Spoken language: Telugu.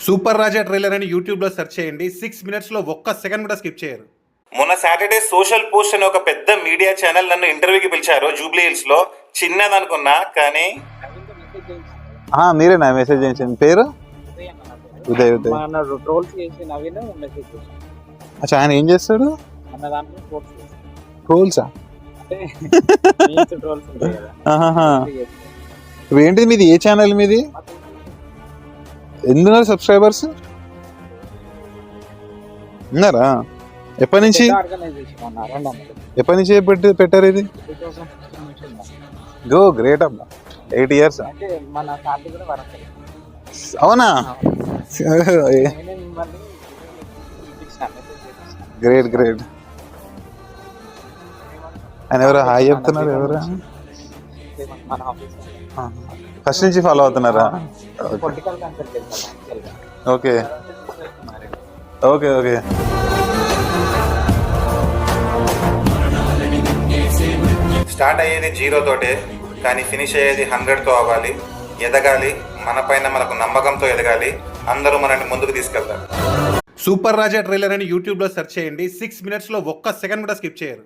సూపర్ రాజా ట్రైలర్ అని యూట్యూబ్లో సెర్చ్ చేయండి. 6 మినిట్స్లో ఒక్క సెకండ్ కూడా స్కిప్ చేయరు. మొన్న సాటర్డే సోషల్ పోస్ట్ అనే ఒక పెద్ద మీడియా ఛానల్ నన్ను ఇంటర్వ్యూకి పిలిచారు జూబ్లీ హిల్స్ లో. చిన్నదనుకున్నా కానీ మీరేనా మెసేజ్ చేసింది? పేరు ఉదయ్. ఉదయ్ అచ్చా, ఆయన ఏం చేస్తాడు? ట్రోల్సా? ఇప్పుడు ఏంటిది మీది? ఏ ఛానల్ మీది? ఎందున్నారు సబ్స్క్రైబర్స్? ఉన్నారా? ఎప్పటి నుంచి పెట్టారు ఇది? గో గ్రేట్ అబ్బా, 8 years. అవునా? Great great. ఆయన ఎవరు హాయ్ చెప్తున్నారు? ఎవరు? ఫస్ట్ నుంచి ఫాలో అవుతున్నారా? Okay okay okay. స్టార్ట్ అయ్యేది 0 తోటే, కానీ ఫినిష్ అయ్యేది 100తో అవ్వాలి. ఎదగాలి, మన పైన మనకు నమ్మకంతో ఎదగాలి. అందరూ మనల్ని ముందుకు తీసుకెళ్తారు. సూపర్ రాజా ట్రైలర్ అని యూట్యూబ్లో సెర్చ్ చేయండి. 6 మినిట్స్లో ఒక్క సెకండ్ కూడా స్కిప్ చేయరు.